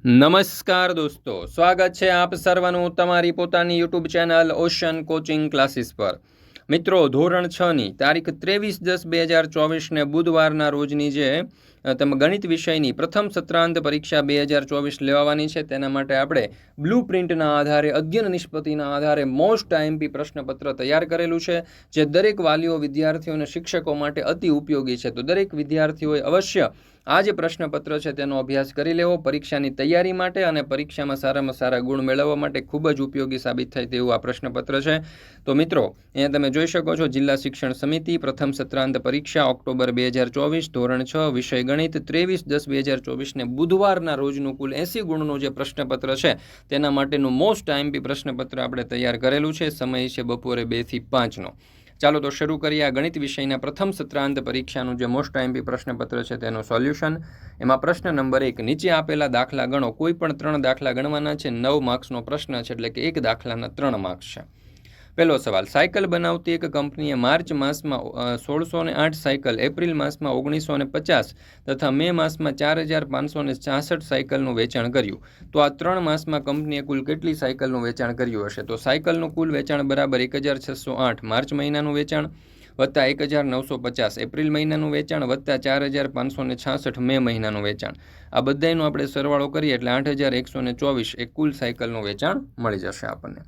નમસ્કાર દોસ્તો, સ્વાગત છે આપ સર્વનું તમારી પોતાની YouTube channel ocean coaching classes પર। મિત્રો, ધોરણ 6ની તારીખ 23/10/2024ને બુધવારના રોજની જે ગણિત વિષયની પ્રથમ સત્રાંત પરીક્ષા 2024 લેવાની છે, તેના માટે આપણે બ્લુ પ્રિન્ટના આધારે અધ્યયન નિષ્પત્તિના આધારે મોસ્ટ આઈએમપી પ્રશ્નપત્ર તૈયાર કરેલું છે, જે દરેક વાલીઓ, વિદ્યાર્થીઓ અને શિક્ષકો માટે અતિ ઉપયોગી છે। તો દરેક વિદ્યાર્થીઓએ અવશ્ય આ જે પ્રશ્નપત્ર છે તેનો અભ્યાસ કરી લેવો પરીક્ષાની તૈયારી માટે અને પરીક્ષામાં સારામાં સારા ગુણ મેળવવા માટે ખૂબ જ ઉપયોગી સાબિત થાય તેવું આ પ્રશ્નપત્ર છે। તો મિત્રો, અહીંયા તમે જોઈ શકો છો, જિલ્લા શિક્ષણ સમિતિ પ્રથમ સત્રાંત પરીક્ષા ઓક્ટોબર 2024 ધોરણ 6 વિષય ગણિત 23/10/2024ને બુધવારના રોજનું કુલ 80 ગુણનું જે પ્રશ્નપત્ર છે તેના માટેનું મોસ્ટ આઈએમપી પ્રશ્નપત્ર આપણે તૈયાર કરેલું છે। સમય છે બપોરે 2 થી 5નો। ચાલો તો શરૂ કરીએ આ ગણિત વિષયના પ્રથમ સત્રાંત પરીક્ષાનું જે મોસ્ટ આઈએમપી પ્રશ્નપત્ર છે તેનું સોલ્યુશન। એમાં પ્રશ્ન નંબર 1, નીચે આપેલા દાખલા ગણો। કોઈ પણ 3 દાખલા ગણવાના છે। 9 માર્ક્સનો પ્રશ્ન છે, એટલે કે એક દાખલાના 3 માર્ક્સ છે। પહેલો સવાલ, સાયકલ બનાવતી એક કંપનીએ માર્ચ માસમાં 1608 સાયકલ, એપ્રિલ માસમાં 1950 તથા મે માસમાં 4566 સાયકલનું વેચાણ કર્યું। તો આ 3 માસમાં કંપનીએ કુલ કેટલી સાયકલનું વેચાણ કર્યું હશે? તો સાયકલનું કુલ વેચાણ બરાબર 1608 માર્ચ મહિનાનું વેચાણ વત્તા 1950 એપ્રિલ મહિનાનું વેચાણ વત્તા 4566 મે મહિનાનું વેચાણ। આ બધાનો આપણે સરવાળો કરીએ એટલે 8124 એ કુલ સાયકલનું વેચાણ મળી જશે આપણને।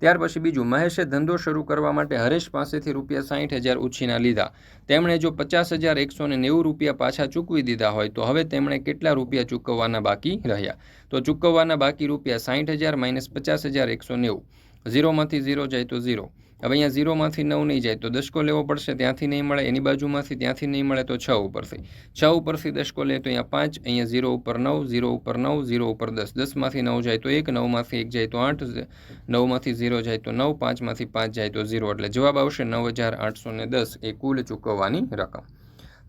ત્યાર પછી બીજું, મહેશે ધંધો શરૂ કરવા માટે હરેશ પાસેથી ₹60,000 ઉછીના લીધા। તેમણે જો ₹50,190 પાછા ચૂકવી દીધા હોય તો હવે તેમણે કેટલા રૂપિયા ચૂકવવાના બાકી રહ્યા? તો ચૂકવવાના બાકી રૂપિયા 60,000 માઇનસ 50,190। 0માંથી 0 જાય તો 0। હવે અહીંયા 0માંથી 9 નહીં જાય તો દશકો લેવો પડશે, ત્યાંથી નહીં મળે, એની બાજુમાંથી ત્યાંથી નહીં મળે તો 6 ઉપરથી, 6 ઉપરથી દશકો લે તો અહીંયા 5, અહીંયા 0 ઉપર 9, 0 ઉપર 9, 0 ઉપર 10, 10માંથી 9 જાય તો 1, 9માંથી 1 જાય તો 8, 9માંથી 0 જાય તો 9, 5માંથી 5 જાય તો 0, એટલે જવાબ આવશે 9,810 એ કુલ ચૂકવવાની રકમ।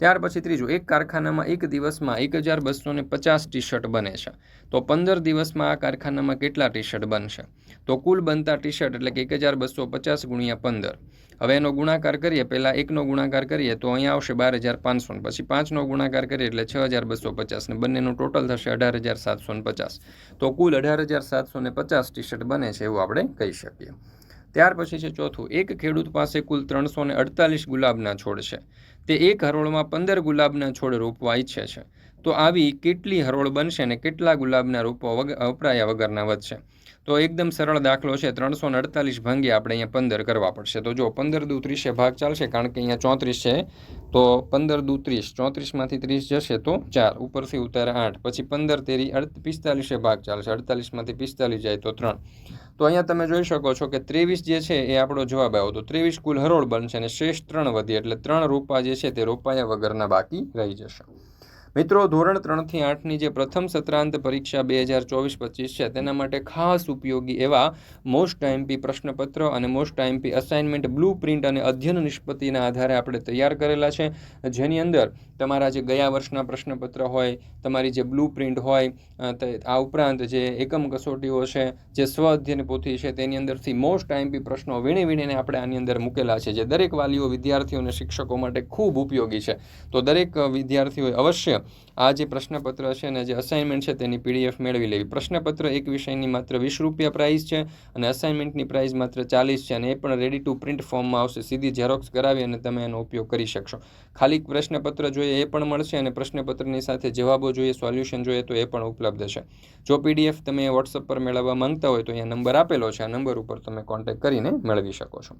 ત્યાર પછી ત્રીજું, એક કારખાનામાં એક દિવસમાં 1250 ટી શર્ટ બને છે। તો 15 દિવસમાં આ કારખાનામાં કેટલા ટી શર્ટ બનશે? તો કુલ બનતા ટી શર્ટ એટલે કે 1250 ગુણ્યા 15। હવે એનો ગુણાકાર કરીએ, પહેલાં 1નો ગુણાકાર કરીએ તો અહીંયા આવશે 12,500, પછી 5નો ગુણાકાર કરીએ એટલે 6,250 ને બંનેનું ટોટલ થશે 18,750। તો કુલ 18,750 ટી શર્ટ બને છે એવું આપણે કહી શકીએ। ત્યાર પછી છે ચોથું, એક ખેડૂત પાસે કુલ 348 ગુલાબના છોડ છે। તે એક હરોળમાં 15 ગુલાબના છોડ રોપવા ઈચ્છે છે। તો આવી કેટલી હરોળ બનશે અને કેટલા ગુલાબના રોપો વપરાયા વગરના વધશે? તો એકદમ સરળ દાખલો છે। 348 ભાંગ્યા આપણે અહીંયા 15 કરવા પડશે। તો જો 15 દુ 30 ભાગ ચાલશે, કારણ કે અહીંયા 34 છે, તો 15 દુ 30, 34માંથી 30 જશે તો 4, ઉપરથી ઉતારે 8, પછી 15 તેરી 45 ભાગ ચાલશે, 48માંથી 45 જાય તો 3। તો અહીંયા તમે જોઈ શકો છો કે 23 જે છે એ આપણો જવાબ આવ્યો। તો 23 કુલ હરોળ બનશે અને શેષ 3 વધી, એટલે 3 રોપા જે છે તે રોપાયા વગરના બાકી રહી જશે। મિત્રો, ધોરણ 3 થી 8ની જે પ્રથમ સત્રાંત પરીક્ષા 2024-25 છે તેના માટે ખાસ ઉપયોગી એવા મોસ્ટ આઈએમપી પ્રશ્નપત્ર અને most IMP assignment blue print અને અધ્યયન નિષ્પત્તિના આધારે આપણે તૈયાર કરેલા છે, જેની અંદર તમારા જે ગયા વર્ષના પ્રશ્નપત્ર હોય, તમારી જે બ્લુ પ્રિન્ટ હોય, આ ઉપરાંત જે એકમ કસોટીઓ છે, જે સ્વ અધ્યયન પોથી છે, તેની અંદરથી મોસ્ટ આઈએમપી પ્રશ્નો વીણીને આપણે આની અંદર મૂકેલા છે, જે દરેક વાલીઓ, વિદ્યાર્થીઓ અને શિક્ષકો માટે ખૂબ ઉપયોગી છે। તો દરેક વિદ્યાર્થીઓએ અવશ્ય આ જે પ્રશ્નપત્ર છે અને જે અસાઇનમેન્ટ છે તેની PDF મેળવી લેવી। પ્રશ્નપત્ર એક વિષયની માત્ર ₹20 પ્રાઇસ છે અને અસાઇનમેન્ટની પ્રાઇસ માત્ર 40 છે, અને એ પણ રેડી ટુ પ્રિન્ટ ફોર્મમાં આવશે। સીધી ઝેરોક્સ કરાવી અને તમે એનો ઉપયોગ કરી શકશો। ખાલી પ્રશ્નપત્ર જોઈએ એ પણ મળશે, અને પ્રશ્નપત્રની સાથે જવાબો જોઈએ, સોલ્યુશન જોઈએ તો એ પણ ઉપલબ્ધ છે। જો PDF તમે વોટ્સઅપ પર મેળવવા માંગતા હોય તો અહીંયા નંબર આપેલો છે, આ નંબર ઉપર તમે કોન્ટેક્ટ કરીને મેળવી શકો છો।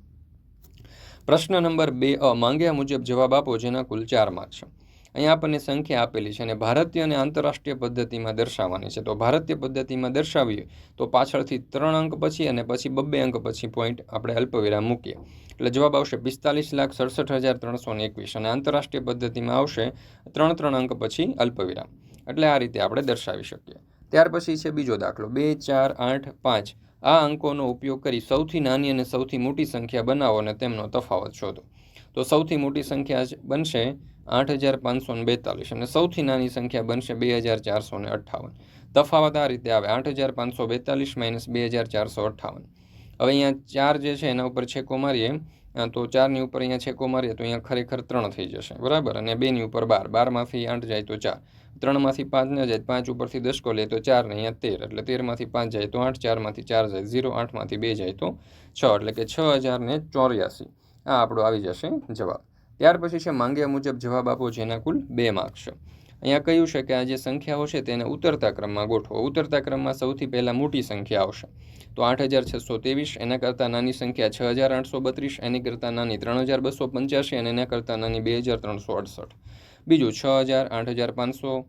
પ્રશ્ન નંબર 2, માંગ્યા મુજબ જવાબ આપો જેના કુલ 4 માર્ક છે। અહીંયા આપણને સંખ્યા આપેલી છે અને ભારતીય અને આંતરરાષ્ટ્રીય પદ્ધતિમાં દર્શાવવાની છે। તો ભારતીય પદ્ધતિમાં દર્શાવીએ તો પાછળથી 3 અંક પછી અને પછી 2 અંક પછી પોઈન્ટ આપણે અલ્પવિરામ મૂકીએ, એટલે જવાબ આવશે 45,67,321, અને આંતરરાષ્ટ્રીય પદ્ધતિમાં આવશે 3 અંક પછી અલ્પવિરામ, એટલે આ રીતે આપણે દર્શાવી શકીએ। ત્યાર પછી છે બીજો દાખલો, 2, 4, 8, 5 આ અંકોનો ઉપયોગ કરી સૌથી નાની અને સૌથી મોટી સંખ્યા બનાવો અને તેમનો તફાવત શોધો। તો સૌથી મોટી સંખ્યા બનશે 8,542 અને સૌથી નાની સંખ્યા બનશે 2,458। તફાવત આ રીતે આવે, 8,542 માઇનસ 2,458। હવે અહીંયા 4 જે છે એના ઉપર છેકો મારીએ તો 4ની ઉપર અહીંયા છેકો મારીએ તો અહીંયા ખરેખર 3 થઈ જશે, બરાબર, અને 2ની ઉપર 12, 12માંથી 8 જાય તો 4, 3માંથી 5 ન જાય 5 ઉપરથી 10 લે તો 4 ને અહીંયા 13 એટલે 13માંથી 5 જાય તો 8 4માંથી 4 જાય 0 8માંથી 2 જાય તો 6 એટલે કે 6084 આ આપણો આવી જશે જવાબ. ત્યાર પછી છે માંગ્યા મુજબ જવાબ આપો જેના કુલ 2 માર્ક્સ છે. અહીંયા કહ્યું છે કે આ જે સંખ્યાઓ છે તેને ઉતરતા ક્રમમાં ગોઠવો. ઉતરતા ક્રમમાં સૌથી પહેલાં મોટી સંખ્યા આવશે તો 8623, એના કરતાં નાની સંખ્યા 6832, એની કરતાં નાની 3285 અને એના કરતાં નાની 2368. બીજું 6000, 8500,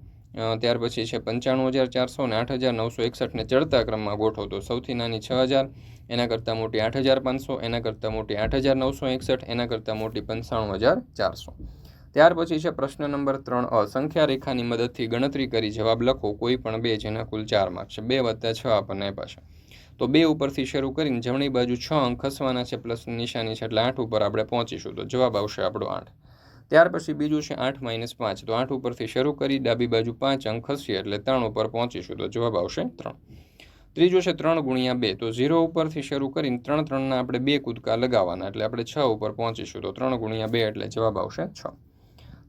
ત્યાર પછી છે 95400 અને 8961 ને ચડતા ક્રમમાં ગોઠવો તો સૌથી નાની 6000, એના કરતાં મોટી 8500, એના કરતાં મોટી 8961, એના કરતાં મોટી 95400. ત્યાર પછી છે પ્રશ્ન નંબર 3 સંખ્યા રેખાની મદદથી ગણતરી કરી જવાબ લખો કોઈ પણ 2 જેના કુલ 4 માર્ક છે. 2 વત્તા 6 આપણને આપ્યા છે તો 2 ઉપરથી શરૂ કરીને જમણી બાજુ 6 અંક ખસવાના છે, પ્લસની નિશાની છે એટલે 8 ઉપર આપણે પહોંચીશું તો જવાબ આવશે આપણો 8. ત્યાર પછી બીજું છે 8 - 5 તો 8 ઉપરથી શરૂ કરી ડાબી બાજુ 5 અંક ખસીએ એટલે 3 ઉપર પહોંચીશું તો જવાબ આવશે 3. ત્રીજું છે 3 × 2 તો 0 ઉપરથી શરૂ કરીને 3 3ના આપણે 2 કૂદકા લગાવવાના એટલે આપણે 6 ઉપર પહોંચીશું તો 3 × 2 એટલે જવાબ આવશે 6.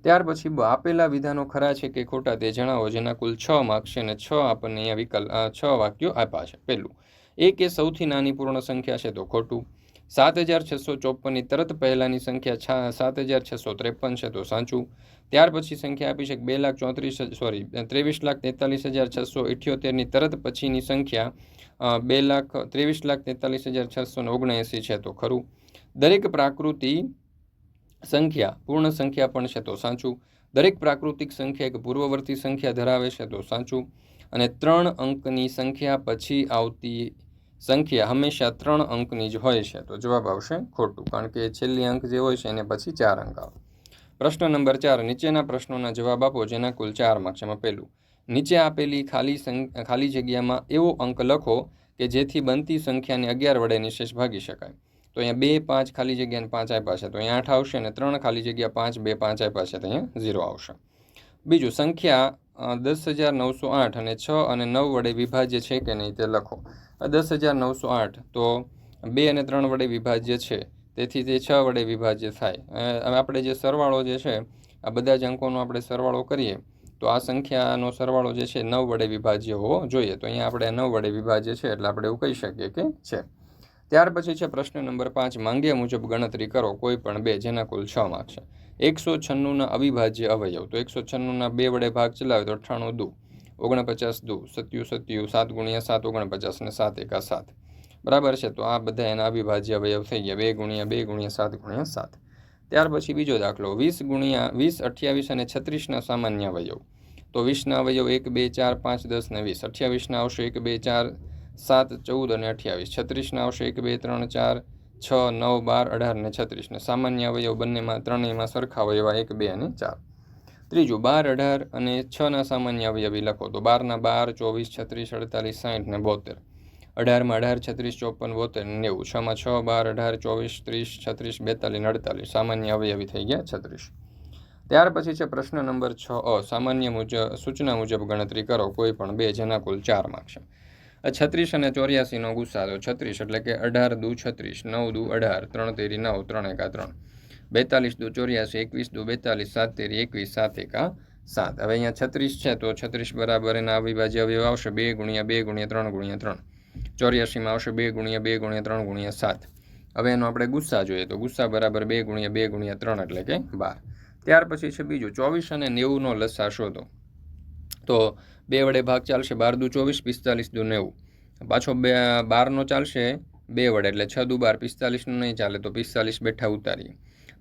ત્યાર પછી આપેલા વિધાનો ખરા છે કે ખોટા તે જણાવો જેના કુલ 6 માર્ક છે અને 6 આપણને અહીંયા વિકલ્પ 6 વાક્યો આપ્યા છે. પહેલું એક એ સૌથી નાની પૂર્ણ સંખ્યા છે તો ખોટું. 7654ની તરત પહેલાંની સંખ્યા 7653 છે તો સાચું. ત્યાર પછી સંખ્યા આપી છે 23,43,678ની તરત પછીની સંખ્યા 23,43,679 છે તો ખરું. દરેક પ્રાકૃતિક સંખ્યા પૂર્ણ સંખ્યા પણ છે તો સાચું. દરેક પ્રાકૃતિક સંખ્યા એક પૂર્વવર્તી સંખ્યા ધરાવે છે તો સાચું. અને 3 અંકની સંખ્યા પછી આવતી સંખ્યા હંમેશા 3 અંકની જ હોય છે તો જવાબ આવશે ખોટું, કારણ કે છેલ્લી અંક જે હોય છે એને પછી 4 અંક આવે. પ્રશ્ન નંબર 4 નીચેના પ્રશ્નોના જવાબ આપો જેના કુલ 4 માર્ક છે. એમાં પહેલું નીચે આપેલી ખાલી જગ્યામાં એવો અંક લખો કે જેથી બનતી સંખ્યાને 11 વડે નિશેષ ભાગી શકાય. તો અહીંયા 2 5 ખાલી જગ્યાને 5 આપ્યા છે તો અહીંયા 8 આવશે અને 3 ખાલી જગ્યા 5 2 5 આપ્યા છે તો અહીંયા 0 આવશે. બીજું સંખ્યા 10,908 અને 6 અને 9 વડે વિભાજ્ય છે કે નહીં તે લખો. 10,908 તો 2 અને 3 વડે વિભાજ્ય છે તેથી તે 6 વડે વિભાજ્ય થાય. હવે આપણે જે સરવાળો જે છે આ બધા જ અંકોનો આપણે સરવાળો કરીએ તો આ સંખ્યાનો સરવાળો જે છે 9 વડે વિભાજ્ય હોવો જોઈએ. તો અહીંયા આપણે 9 વડે વિભાજ્ય છે એટલે આપણે એવું કહી શકીએ કે છે. ત્યાર પછી છે પ્રશ્ન નંબર 5 માંગ્યા મુજબ ગણતરી કરો કોઈ પણ 2 જેના કુલ 6 માર્ક છે. 196ના અવિભાજ્ય અવયવ તો 196ના 2 વડે ભાગ ચલાવે તો 98 દુ 49 દુ 77 7 × 7 49 ને 7 × 7 બરાબર છે. તો આ બધા એના અવિભાજ્ય અવયવ થઈ ગયા 2 × 2 × 7 × 7. ત્યાર પછી બીજો દાખલો 20 × 20 28 અને 36ના સામાન્ય અવયવ તો 20ના અવયવ 1 2 4 5 10 ને 20. 28ના આવશે 1 2 4 7 14 અને 28. 36ના આવશે 1 2 3 4 6 9 12 18 ને 36 ને સામાન્ય અવયવ બંનેમાં ત્રણેયમાં સરખા હોય એવા 1 2 અને 4. ત્રીજું 12 18 અને 6ના સામાન્ય અવયવી લખો તો 12ના 12 24 36 48 60 ને 72. 18માં 18 36 54 72 90. 6માં 6 12 18 24 30 36 42 48 સામાન્ય અવયવી થઈ ગયા 36. ત્યાર પછી છે પ્રશ્ન નંબર 6 સામાન્ય સૂચના મુજબ ગણતરી કરો કોઈ પણ 2 જેના કુલ 4 માર્ક છે. 36 અને 84નો ગુસ્સા તો 36 એટલે કે 18 દુ 36 9 દુ 18 3 તેરી 9 3 એકા 3 42 દુ 84 21 દુ 42 7 તેરી 21 7 એકા 7. હવે અહીંયા 36 છે તો 36 બરાબર એના અવિભાજ્ય અવયવ આવશે 2 × 2 × 3 × 3. 84માં આવશે 2 × 2 × 3 × 7. હવે એનો આપણે ગુસ્સા જોઈએ તો ગુસ્સા બરાબર 2 × 2 × 3 એટલે કે 12. ત્યાર પછી છે બીજું 24 અને 90નો લસા શોધો તો 2 વડે ભાગ ચાલશે 12 દુ 24 45 દુ 90. પાછો 12નો ચાલશે 2 વડે એટલે 6 દુ 12 45નું નહીં ચાલે તો 45 બેઠા ઉતારીએ.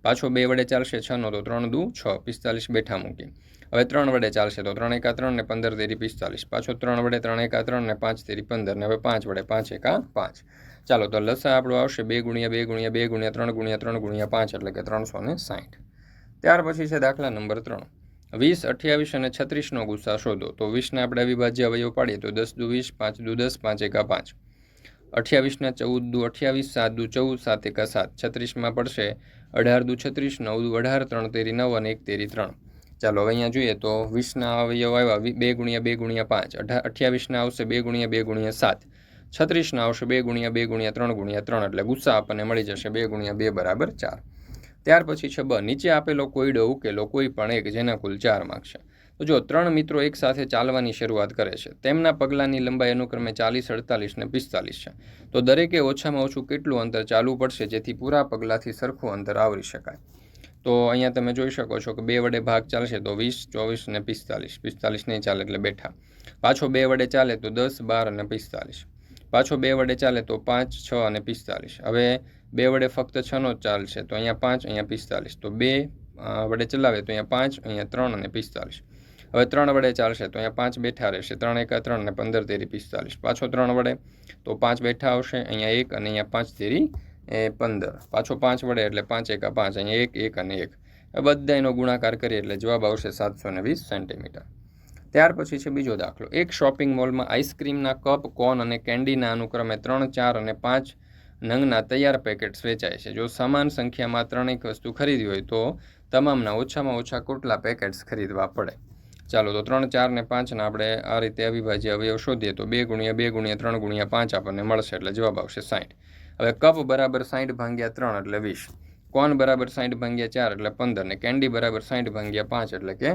પાછો 2 વડે ચાલશે 6નો તો 3 દુ 6 45 બેઠા મૂકીએ. હવે 3 વડે ચાલશે તો 3 એકા 3 ને 15 તેરી 45. પાછો 3 વડે 3 એકા 3 ને 5 તેરી 15 ને હવે 5 વડે 5 એકા 5. ચાલો તો લસા આપણો આવશે 2 × 2 × 2 × 3 × 3 × 5 એટલે કે 360. ત્યાર પછી છે દાખલા નંબર 3 20 28 અને 36નો ગુસ્સા શોધો તો 20ના આપણે અવિભાજ્ય અવયવ પાડીએ તો 10 દુ 20 5 દુ 10 5 એકા 5. 28ના 14 દુ 28 7 દુ 14 7 એકા 7. 36માં પડશે 18 દુ 36 9 દુ 18 3 તેરી 9 અને 1 તેરી 3. ચાલો હવે અહીંયા જોઈએ તો 20ના અવયવ આવ્યા 2 × 2 × 5. 28ના આવશે 2 × 2 × 7. 36ના આવશે 2 × 2 × 3 × 3 એટલે ગુસ્સા આપણને મળી જશે 2 × 2 બરાબર 4. ત્યાર પછી છે નીચે આપેલો કોયડો ઉકેલો કોઈ પણ એક જેના કુલ 4 માર્ક છે. તો જો 3 મિત્રો એક સાથે ચાલવાની શરૂઆત કરે છે, તેમના પગલાંની લંબાઈ અનુક્રમે 40, 48 ને 45 છે. તો દરેકે ઓછામાં ઓછું કેટલું અંતર ચાલવું પડશે જેથી પૂરા પગલાંથી સરખું અંતર આવરી શકાય? તો અહીંયા તમે જોઈ શકો છો કે 2 વડે ભાગ ચાલશે તો 20, 24 ને 45. 45 નહીં ચાલે એટલે બેઠા. પાછો 2 વડે ચાલે તો 10, 12 અને 45. પાછો 2 વડે ચાલે તો 5, 6 અને 45. હવે 2 વડે ફક્ત 6 નો જ ચાલશે તો અહીંયા 5, અહીંયા 45. તો 2 વડે ચલાવે તો અહીંયા 5, અહીંયા 3 અને 45. હવે 3 વડે ચાલશે તો અહીંયા 5 બેઠા રહેશે. 3 એકા 3 ને 15 તેરી 45. પાછો 3 વડે તો 5 બેઠા આવશે, અહીંયા 1 અને અહીંયા 5 તેરી 15. પાછો 5 વડે એટલે 5 એકા 5, અહીંયા 1, 1 અને 1. બધા એનો ગુણાકાર કરીએ એટલે જવાબ આવશે 720 સેન્ટીમીટર. ત્યાર પછી છે બીજો દાખલો. એક શોપિંગ મોલમાં આઈસ્ક્રીમના કપ, કોન અને કેન્ડીના અનુક્રમે 3, 4 અને 5 નંગના તૈયાર પેકેટ્સ વેચાય છે. જો સમાન સંખ્યામાં ત્રણેક વસ્તુ ખરીદી હોય તો તમામના ઓછામાં ઓછા કેટલા પેકેટ્સ ખરીદવા પડે? ચાલો તો 3, 4 ને 5ના આપણે આ રીતે અવિભાજ્ય અવયવ શોધીએ તો 2 × 2 × 3 × 5 આપણને મળશે એટલે જવાબ આવશે 60. હવે કપ બરાબર 60 ભાગ્યા 3 એટલે 20, કોન બરાબર 60 ભાગ્યા 4 એટલે 15 ને કેન્ડી બરાબર 60 ભાગ્યા 5 એટલે કે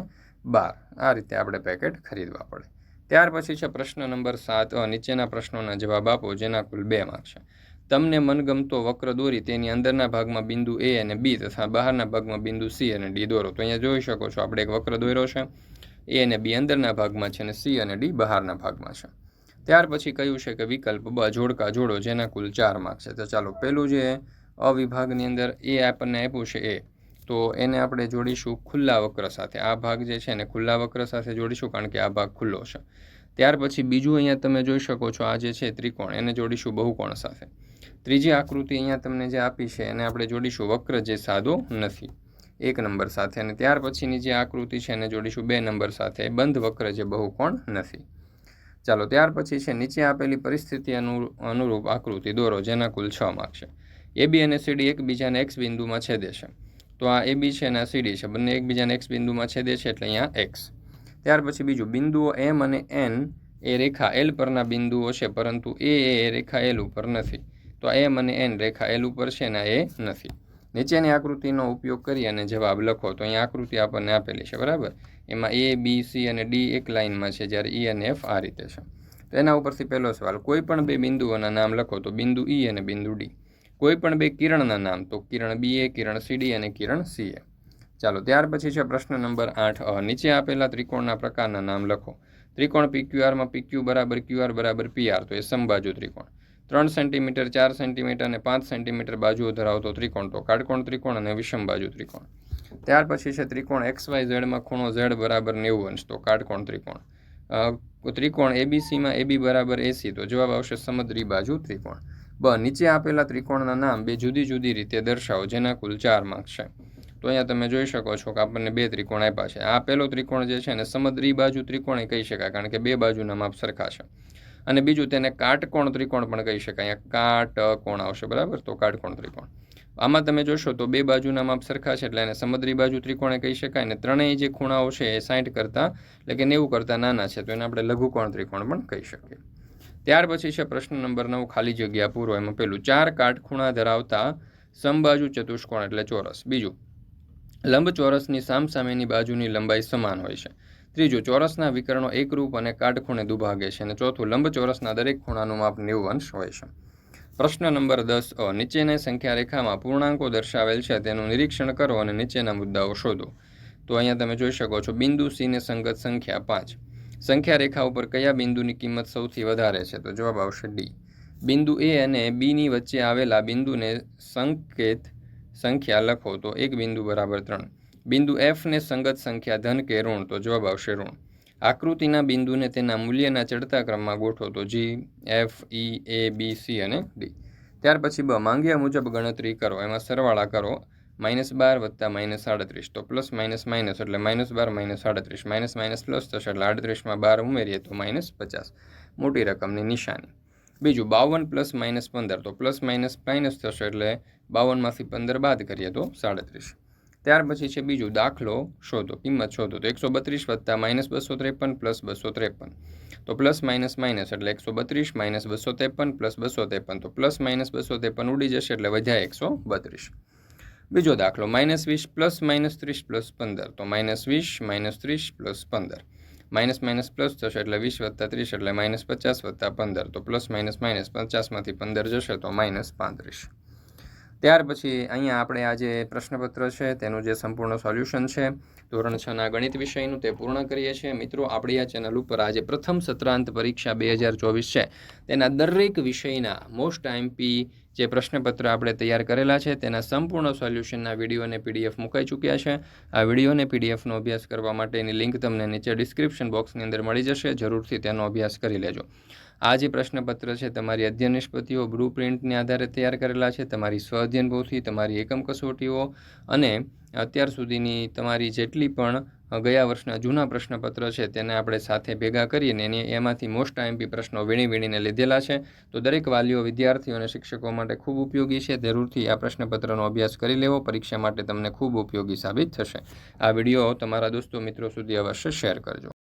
12. આ રીતે આપણે પેકેટ ખરીદવા પડે. ત્યાર પછી છે પ્રશ્ન નંબર 7. નીચેના પ્રશ્નોના જવાબ આપો જેના કુલ 2 માર્ક છે. તમને મનગમતો વક્ર દોરી તેની અંદરના ભાગમાં બિંદુ A અને B તથા બહારના ભાગમાં બિંદુ C અને D દોરો. તો અહીંયા જોઈ શકો છો આપણે એક વક્ર દોર્યો છે. A અને B અંદરના ભાગમાં છે અને C અને D બહારના ભાગમાં છે. ત્યાર પછી કહ્યું છે કે વિકલ્પ બ જોડકા જોડો જેના કુલ 4 માર્ક છે. તો ચાલો પહેલું જે અવિભાગની અંદર એ આપણને આપ્યું છે A, તો એને આપણે જોડીશું ખુલ્લા વક્ર સાથે. આ ભાગ જે છે એને ખુલ્લા વક્ર સાથે જોડીશું કારણ કે આ ભાગ ખુલ્લો છે. ત્યાર પછી બીજું અહીંયા તમે જોઈ શકો છો આ જે છે ત્રિકોણ, એને જોડીશું બહુકોણ સાથે. ત્રીજી આકૃતિ અહીંયા તમને જે આપી છે એને આપણે જોડીશું વક્ર જે સાદો નથી, 1 નંબર સાથે. અને ત્યાર પછીની જે આકૃતિ છે એને જોડીશું 2 નંબર સાથે, બંધ વક્ર જે બહુકોણ નથી. ચાલો ત્યાર પછી છે નીચે આપેલી પરિસ્થિતિ અનુરૂપ આકૃતિ દોરો જેના કુલ 6 માર્ક છે. AB અને CD એકબીજાને X બિંદુમાં છેદે છે. તો આ AB છે અને આ CD છે, બંને એકબીજાને X બિંદુમાં છેદે છે એટલે અહીંયા X. ત્યાર પછી બીજું, બિંદુઓ M અને N એ રેખા L પરના બિંદુઓ છે પરંતુ A એ રેખા L ઉપર નથી. તો M અને N રેખા L ઉપર છે અને એ નથી. નીચેની આકૃતિનો ઉપયોગ કરી અને જવાબ લખો. તો અહીંયા આકૃતિ આપણને આપેલી છે બરાબર. એમાં A, B, C અને D એક લાઇનમાં છે જ્યારે E અને F આ રીતે છે. તો એના ઉપરથી પહેલો સવાલ, કોઈ પણ 2 બિંદુઓના નામ લખો. તો બિંદુ E અને બિંદુ D. કોઈ પણ 2 કિરણના નામ. તો કિરણ BA, કિરણ CD અને કિરણ CA. ચાલો ત્યાર પછી છે પ્રશ્ન નંબર 8. નીચે આપેલા ત્રિકોણના પ્રકારના નામ લખો. ત્રિકોણ PQRમાં PQ બરાબર QR બરાબર PR, તો એ સમબાજુ ત્રિકોણ. 3 સેન્ટીમીટર, 4 સેન્ટીમીટર અને 5 સેન્ટીમીટર બાજુઓ ધરાવતો ત્રિકોણ, તો કાટકોણ ત્રિકોણ અને વિષમબાજુ ત્રિકોણ. ત્યાર પછી છે ત્રિકોણ XYZમાં ખૂણો Z બરાબર 90 અંશ, તો કાટકોણ ત્રિકોણ. ત્રિકોણ ABCમાં AB બરાબર AC, તો જવાબ આવશે સમદ્વિબાજુ ત્રિકોણ. નીચે આપેલા ત્રિકોણના નામ 2 જુદી જુદી રીતે દર્શાવો જેના કુલ 4 માર્ક છે. તો અહીંયા તમે જોઈ શકો છો કે આપણને 2 ત્રિકોણ આપ્યા છે. આ પહેલો ત્રિકોણ જે છે ને સમદ્વિબાજુ ત્રિકોણ કહી શકાય કારણ કે 2 બાજુના માપ સરખા છે. અને બીજું તેને કાટકોણ ત્રિકોણ પણ કહી શકાય. અહીંયા કાટકોણ આવશે બરાબર, તો કાટકોણ ત્રિકોણ. આમાં તમે જોશો તો 2 બાજુના માપ સરખા છે એટલે એને સમદ્વિબાજુ ત્રિકોણ કહી શકાય. અને ત્રણેય જે ખૂણાઓ છે એ 60 કરતાં એટલે કે 90 કરતાં નાના છે તો એને આપણે લઘુકોણ ત્રિકોણ પણ કહી શકીએ. ત્યાર પછી છે પ્રશ્ન નંબર 9, ખાલી જગ્યા પૂરો. એમાં પેલું 4 કાટખૂણા ધરાવતા સમબાજુ ચતુષ્કોણ એટલે ચોરસ. બીજું, લંબચોરસની સામસામેની બાજુની લંબાઈ સમાન હોય છે. ત્રીજું, ચોરસના વિકર્ણો એકરૂપ અને કાટખૂણે દુભાગે છે. અને ચોથું, લંબચોરસના દરેક ખૂણાનું માપ 90 અંશ હોય છે. પ્રશ્ન નંબર 10. નીચેની સંખ્યા રેખામાં પૂર્ણાંકો દર્શાવેલ છે તેનું નિરીક્ષણ કરો અને નીચેના મુદ્દાઓ શોધો. તો અહીંયા તમે જોઈ શકો છો બિંદુ C ને સંગત સંખ્યા 5. સંખ્યા રેખા ઉપર કયા બિંદુની કિંમત સૌથી વધારે છે? તો જવાબ આવશે D. બિંદુ A અને Bની વચ્ચે આવેલા બિંદુને સંકેત સંખ્યા લખો. તો એક બિંદુ બરાબર 3. બિંદુ F ને સંગત સંખ્યા ધન કે ઋણ? તો જવાબ આવશે ઋણ. આકૃતિના બિંદુને તેના મૂલ્યના ચડતા ક્રમમાં ગોઠવો. તો G, F, E, A, B, C અને D. ત્યાર પછી માંગ્યા મુજબ ગણતરી કરો. એમાં સરવાળા કરો. -12 વત્તા -38, તો પ્લસ માઇનસ માઇનસ એટલે -12 -38, માઇનસ માઇનસ પ્લસ થશે એટલે 38માં 12 ઉમેરીએ તો -50, મોટી રકમની નિશાની. બીજું 52 + -15, તો પ્લસ માઇનસ માઇનસ થશે એટલે 52માંથી 15 બાદ કરીએ તો 37. ત્યાર પછી છે બીજું, દાખલો શોધો, કિંમત શોધો. તો 132 વત્તા -253 + 253, તો પ્લસ માઇનસ માઇનસ એટલે 132 - 253 + 253, તો પ્લસ માઇનસ 253 ઉડી જશે એટલે વધ્યા 132. બીજો દાખલો -20 + -30 + 15, તો -20 -30 + 15, માઇનસ માઇનસ પ્લસ થશે એટલે 20 + 30 એટલે -50 + 15, તો પ્લસ માઇનસ માઇનસ 50માંથી 15 જશે તો -35. ત્યાર પછી અહીંયા આપણે આ જે પ્રશ્નપત્ર છે તેનું જે સંપૂર્ણ સોલ્યુશન છે ધોરણ 6ના ગણિત વિષયનું તે પૂર્ણ કરીએ છીએ. મિત્રો, આપણી આ ચેનલ ઉપર આજે પ્રથમ સત્રાંત પરીક્ષા 2024 છે તેના દરેક વિષયના મોસ્ટ આઈએમપી જે પ્રશ્નપત્ર આપણે તૈયાર કરેલા છે તેના સંપૂર્ણ સોલ્યુશનના વિડીયો અને પીડીએફ મુકાઈ ચૂક્યા છે. આ વિડીયો અને પીડીએફનો અભ્યાસ કરવા માટેની લિંક તમને નીચે ડિસ્ક્રિપ્શન બોક્સની અંદર મળી જશે. જરૂરથી તેનો અભ્યાસ કરી લેજો. આ જે પ્રશ્નપત્ર છે તમારી અધ્યયન નિષ્પત્તિઓ બ્લુ પ્રિન્ટને આધારે તૈયાર કરેલા છે. તમારી સ્વઅધ્યયન પોથી, તમારી એકમ કસોટીઓ અને અત્યાર સુધીની તમારી જેટલી પણ ગયા વર્ષના જૂના પ્રશ્નપત્ર છે તેને આપણે સાથે ભેગા કરીને એમાંથી મોસ્ટ આઈએમપી પ્રશ્નો વીણીને લીધેલા છે. તો દરેક વાલીઓ, વિદ્યાર્થીઓ અને શિક્ષકો માટે ખૂબ ઉપયોગી છે. જરૂરથી આ પ્રશ્નપત્રનો અભ્યાસ કરી લેવો. પરીક્ષા માટે તમને ખૂબ ઉપયોગી સાબિત થશે. આ વિડીયો તમારા દોસ્તો મિત્રો સુધી અવશ્ય શેર કરજો.